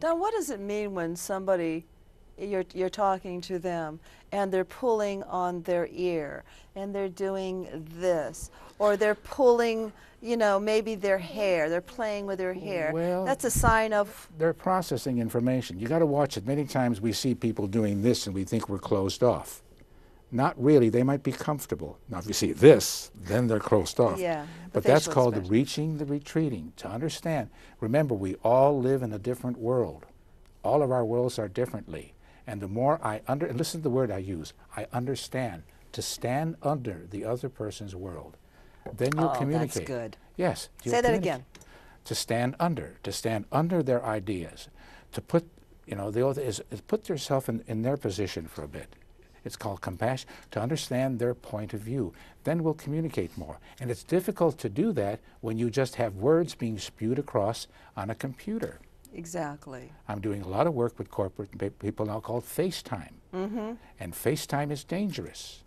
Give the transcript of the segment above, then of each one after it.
Don, what does it mean when somebody, you're talking to them and they're pulling on their ear and they're doing this, or they're pulling, you know, maybe their hair, they're playing with their hair? Well, that's a sign of... They're processing information. You got to watch it. Many times we see people doing this and we think we're closed off. Not really. They might be comfortable. Now, if you see this, then they're closed off. Yeah, but that's called the reaching, the retreating. To understand, remember, we all live in a different world. All of our worlds are differently. And the more and listen to the word I use, I understand, to stand under the other person's world. Then you'll communicate. That's good. Yes. Say that again. To stand under their ideas, to put, you know, the other is put yourself in their position for a bit. It's called compassion, to understand their point of view. Then we'll communicate more. And it's difficult to do that when you just have words being spewed across on a computer. Exactly. I'm doing a lot of work with corporate people now called FaceTime. Mm-hmm. And FaceTime is dangerous.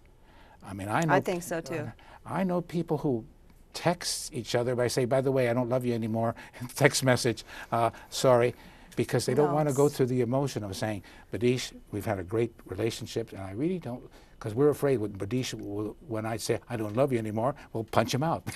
I mean, I know... I think so, too. I know people who text each other by say, by the way, I don't love you anymore, text message, sorry, because they don't want to go through the emotion of saying, Badeish, we've had a great relationship, and I really don't, because we're afraid when Badeish, when I say, I don't love you anymore, we'll punch him out.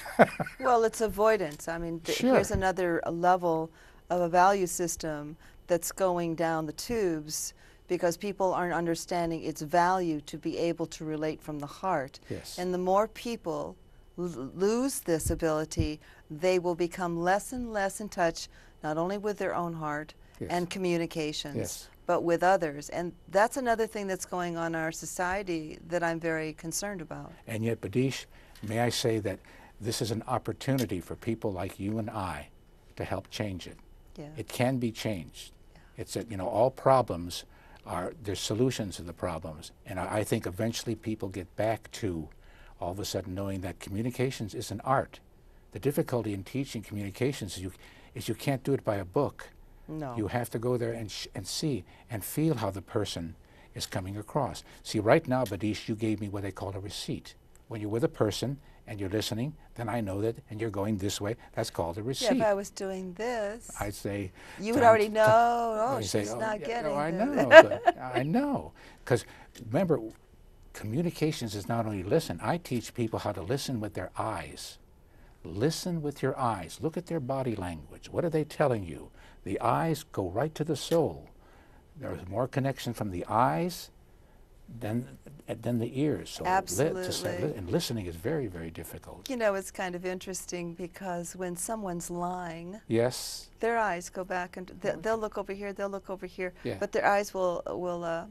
Well, it's avoidance. I mean, Sure. Here's another level of a value system that's going down the tubes because people aren't understanding its value to be able to relate from the heart. Yes. And the more people lose this ability, they will become less and less in touch, not only with their own heart and communications, but with others. And that's another thing that's going on in our society that I'm very concerned about. And yet, Badeish, may I say that this is an opportunity for people like you and I to help change it. Yeah. It can be changed. It's that, you know, all problems there's solutions to the problems. And I think eventually people get back to all of a sudden knowing that communications is an art. The difficulty in teaching communications is you can't do it by a book. No. You have to go there and see and feel how the person is coming across. See, right now, Badeish, you gave me what they call a receipt. When you're with a person and you're listening, then I know that, and you're going this way, that's called a receipt. Yeah, if I was doing this, I'd say... You would already know, oh, she's not getting I this. know, I know. Because remember, communications is not only listen. I teach people how to listen with their eyes. Listen with your eyes. Look at their body language. What are they telling you? The eyes go right to the soul. There's more connection from the eyes than the ears. So Absolutely. And listening is very, very difficult. You know, it's kind of interesting because when someone's lying, yes, their eyes go back and they'll look over here, they'll look over here, yeah. but their eyes will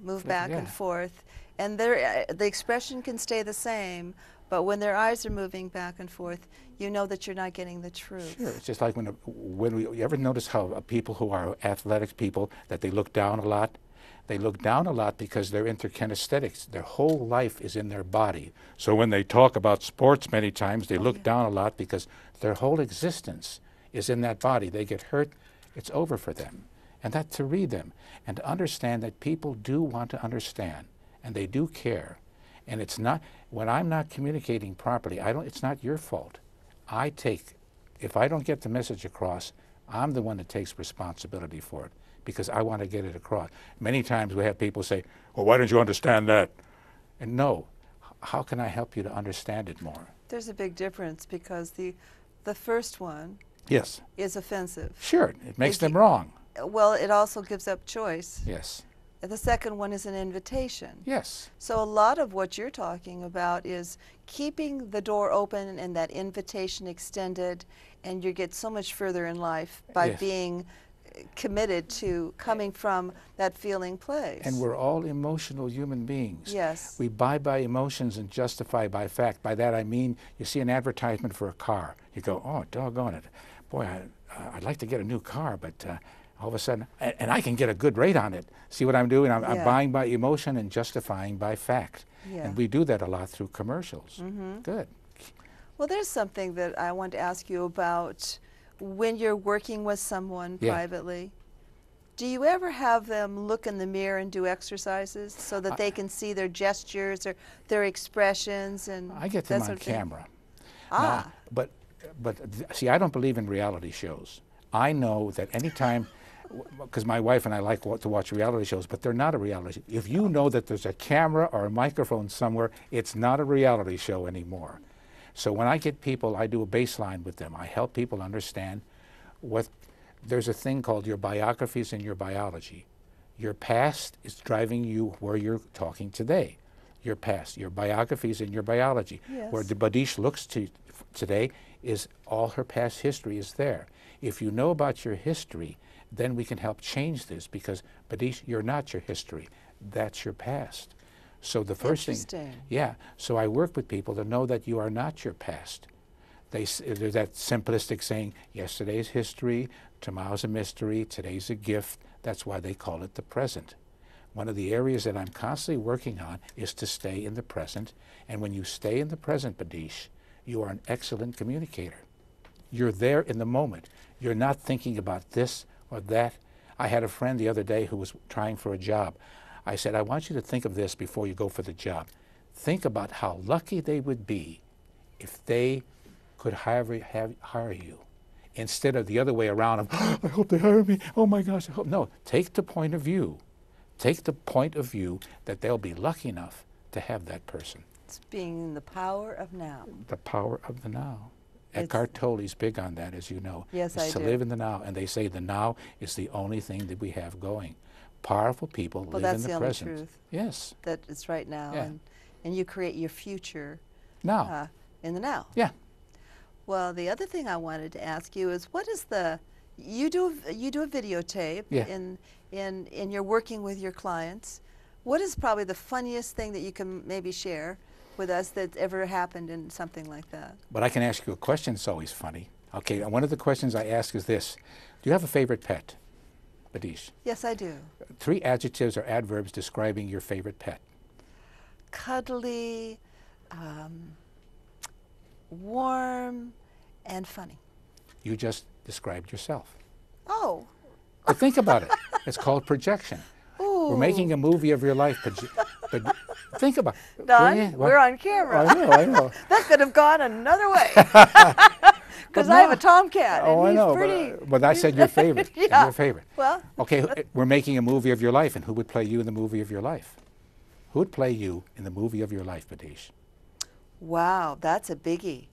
move back and forth, and the expression can stay the same. But when their eyes are moving back and forth, you know that you're not getting the truth. Sure, it's just like you ever notice how people who are athletic people, that they look down a lot? They look down a lot because they're into kinesthetics. Their whole life is in their body. So when they talk about sports many times, they look down a lot because their whole existence is in that body. They get hurt, it's over for them. And that to read them and to understand that people do want to understand and they do care. And it's not, when I'm not communicating properly, it's not your fault. If I don't get the message across, I'm the one that takes responsibility for it because I want to get it across. Many times we have people say, well, why don't you understand that? And no, how can I help you to understand it more? There's a big difference because the first one is offensive. Sure, it makes them wrong. Well, it also gives up choice. Yes. The second one is an invitation. Yes. So a lot of what you're talking about is keeping the door open and that invitation extended, and you get so much further in life by being committed to coming from that feeling place. And we're all emotional human beings. Yes. We buy by emotions and justify by fact. By that I mean, you see an advertisement for a car. You go, oh, doggone it. Boy, I'd like to get a new car, but all of a sudden, and I can get a good rate on it. See what I'm doing? I'm buying by emotion and justifying by fact. Yeah. And we do that a lot through commercials. Mm-hmm. Good. Well, there's something that I want to ask you about when you're working with someone privately. Do you ever have them look in the mirror and do exercises so that they can see their gestures or their expressions? And I get them on camera. Ah. Now, but see, I don't believe in reality shows. I know that anytime because my wife and I like to watch reality shows, but they're not a reality show. If you know that there's a camera or a microphone somewhere, it's not a reality show anymore. So when I get people, I do a baseline with them. I help people understand there's a thing called your biographies and your biology. Your past is driving you where you're talking today. Your past, your biographies and your biology. Yes. Where the Badeish looks to today is all her past history is there. If you know about your history, then we can help change this, because Badeish, you're not your history. That's your past. So the first thing, yeah, so I work with people to know that you are not your past. There's that simplistic saying, yesterday's history, tomorrow's a mystery, today's a gift. That's why they call it the present. One of the areas that I'm constantly working on is to stay in the present. And when you stay in the present, Badeish, you are an excellent communicator. You're there in the moment. You're not thinking about this or that. I had a friend the other day who was trying for a job. I said, I want you to think of this before you go for the job. Think about how lucky they would be if they could hire you, instead of the other way around of, oh, I hope they hire me, oh my gosh, I hope. No, take the point of view. Take the point of view that they'll be lucky enough to have that person. It's being in the power of now. The power of the now. Eckhart Tolle's big on that, as you know. Yes, I do. To live in the now. And they say the now is the only thing that we have going. Powerful people live in the present. Well, that's the only truth. Yes. That it's right now. Yeah. And you create your future now. In the now. Yeah. Well, the other thing I wanted to ask you is, what is you do a videotape in your working with your clients. What is probably the funniest thing that you can maybe share with us that ever happened in something like that? But I can ask you a question that's always funny. Okay, and one of the questions I ask is this. Do you have a favorite pet, Badeish? Yes, I do. 3 adjectives or adverbs describing your favorite pet. Cuddly, warm, and funny. You just described yourself. Oh. But think about it. It's called projection. Ooh. We're making a movie of your life, but think about it. Don, we're on camera. I know. That could have gone another way. Because I have a tomcat, and he's pretty. But I said your favorite. Yeah. Your favorite. Well. Okay, we're making a movie of your life, and who would play you in the movie of your life? Who would play you in the movie of your life, Badeish? Wow, that's a biggie.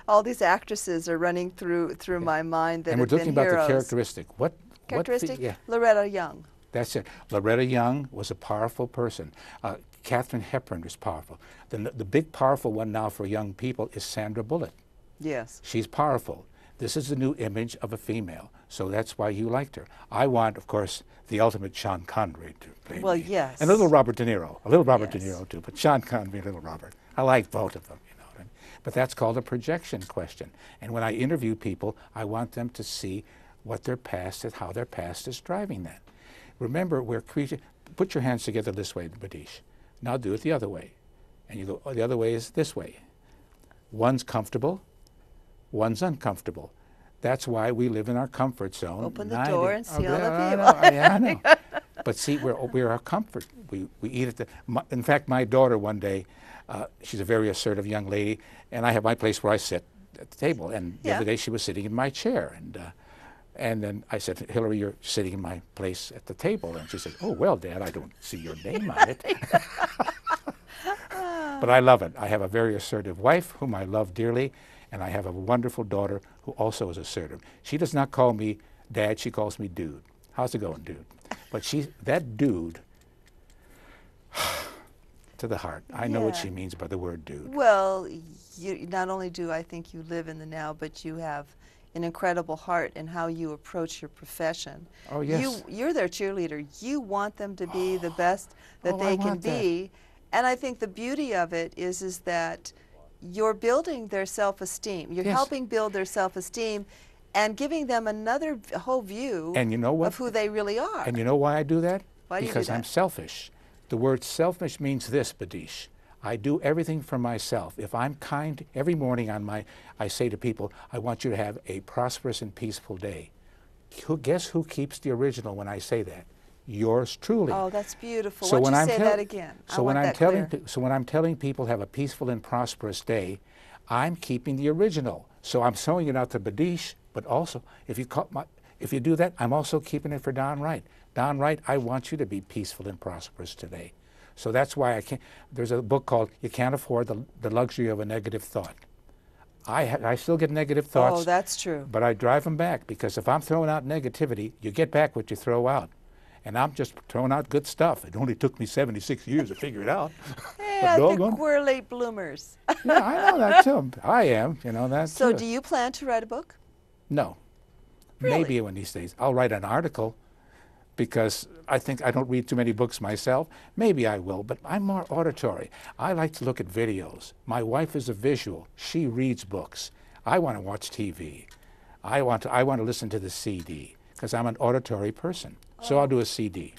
All these actresses are running through my mind that and we're have been talking about heroes. the characteristic. What characteristic? Yeah. Loretta Young. That's it. Loretta Young was a powerful person. Katharine Hepburn was powerful. The big powerful one now for young people is Sandra Bullock. Yes. She's powerful. This is the new image of a female, so that's why you liked her. I want, of course, the ultimate Sean Connery to play me. Yes. And a little Robert De Niro. A little Robert De Niro, too, but Sean Connery and little Robert. I like both of them, you know what I mean? But that's called a projection question. And when I interview people, I want them to see what their past is, how their past is driving that. Remember, we're creatures. Put your hands together this way, Badeish. Now do it the other way. And you go, oh, the other way is this way. One's comfortable, one's uncomfortable. That's why we live in our comfort zone. Open the door and see all the people. I know. But see, we're our comfort. We eat at in fact, my daughter one day, she's a very assertive young lady, and I have my place where I sit at the table. And the other day she was sitting in my chair. And then I said, Hillary, you're sitting in my place at the table. And she said, oh, well, Dad, I don't see your name on it. But I love it. I have a very assertive wife whom I love dearly, and I have a wonderful daughter who also is assertive. She does not call me Dad, she calls me Dude. How's it going, Dude? But that Dude, to the heart. I know what she means by the word Dude. Well, not only do I think you live in the now, but you have an incredible heart in how you approach your profession. Oh, yes. You're their cheerleader. You want them to be the best that they can be. And I think the beauty of it is that you're building their self-esteem. You're helping build their self-esteem and giving them another whole view of who they really are. And you know why I do that? Why do you do that? Because I'm selfish. The word selfish means this, Badeish. I do everything for myself. If I'm kind, every morning I say to people, I want you to have a prosperous and peaceful day. Guess who keeps the original when I say that? Yours truly. Oh, that's beautiful. So Why don't you say that again? So when I'm telling people have a peaceful and prosperous day, I'm keeping the original. So I'm sewing it out to Badeish. But also, if you do that, I'm also keeping it for Don Wright. Don Wright, I want you to be peaceful and prosperous today. So that's why I can't. There's a book called "You Can't Afford the Luxury of a Negative Thought." I still get negative thoughts. Oh, that's true. But I drive them back, because if I'm throwing out negativity, you get back what you throw out. And I'm just throwing out good stuff. It only took me 76 years to figure it out. Yeah, I think we're late bloomers. Yeah, I know that too. I am, that So too. do you plan to write a book? No. Really? Maybe one of these days. I'll write an article, because I think I don't read too many books myself. Maybe I will, but I'm more auditory. I like to look at videos. My wife is a visual. She reads books. I want to watch TV. I want to listen to the CD, because I'm an auditory person. So I'll do a CD.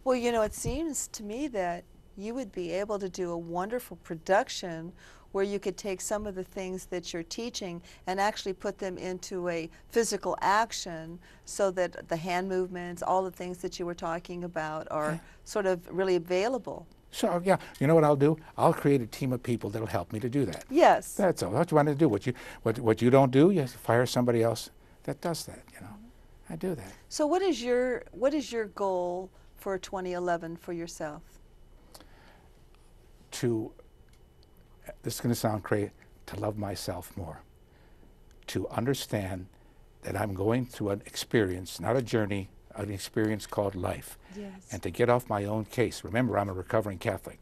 Well, it seems to me that you would be able to do a wonderful production where you could take some of the things that you're teaching and actually put them into a physical action, so that the hand movements, all the things that you were talking about are sort of really available. So, yeah, you know what I'll do? I'll create a team of people that'll help me to do that. Yes. That's all. What you want to do. What you don't do, you fire somebody else that does that, I do that. So what is your goal for 2011 for yourself? This is going to sound crazy, to love myself more, to understand that I'm going through an experience, not a journey, an experience called life. Yes. And to get off my own case. Remember, I'm a recovering Catholic.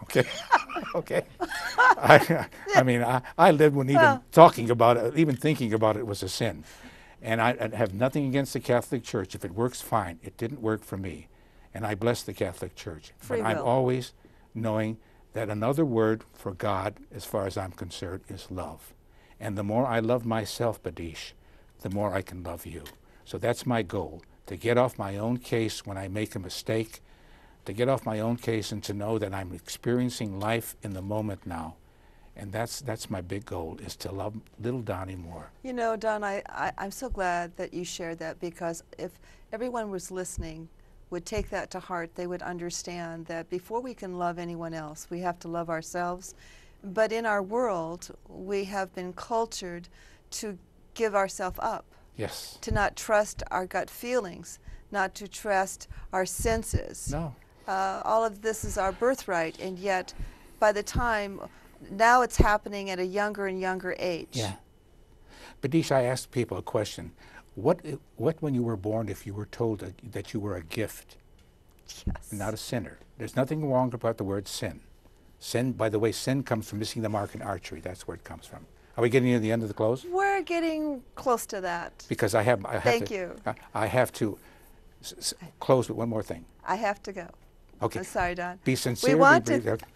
Okay? Okay? I mean, I lived when even talking about it, even thinking about it was a sin. And I have nothing against the Catholic Church. If it works, fine. It didn't work for me. And I bless the Catholic Church. Free but I'm will. always knowing that another word for God, as far as I'm concerned, is love. And the more I love myself, Badeish, the more I can love you. So that's my goal, to get off my own case when I make a mistake, to get off my own case and to know that I'm experiencing life in the moment now. And that's my big goal, is to love little Donnie more. Don, I'm so glad that you shared that, because if everyone was listening, would take that to heart, they would understand that before we can love anyone else, we have to love ourselves. But in our world, we have been cultured to give ourselves up. Yes. To not trust our gut feelings, not to trust our senses. No. All of this is our birthright, and yet by the time, now it's happening at a younger and younger age. Yeah. Badeish, I asked people a question. What when you were born, if you were told that you were a gift, yes, not a sinner? There's nothing wrong about the word sin. Sin, by the way, sin comes from missing the mark in archery. That's where it comes from. Are we getting near the end of the close? We're getting close to that. Because I have to close with one more thing. I have to go. Okay. I'm sorry, Don. Be sincere.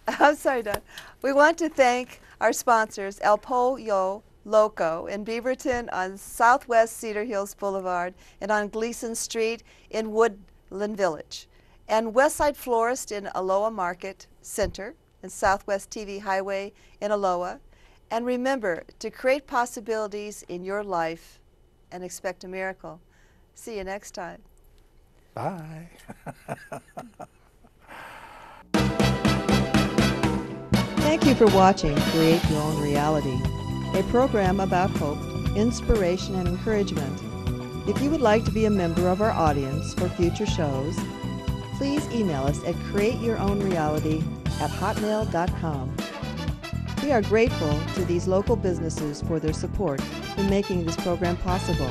I'm sorry, Don. We want to thank our sponsors, El Pollo Loco in Beaverton on Southwest Cedar Hills Boulevard and on Gleason Street in Woodland Village, and Westside Florist in Aloha Market Center and Southwest TV Highway in Aloha. And remember to create possibilities in your life and expect a miracle. See you next time. Bye. Thank you for watching Create Your Own Reality, a program about hope, inspiration, and encouragement. If you would like to be a member of our audience for future shows, please email us at createyourownreality@hotmail.com. We are grateful to these local businesses for their support in making this program possible.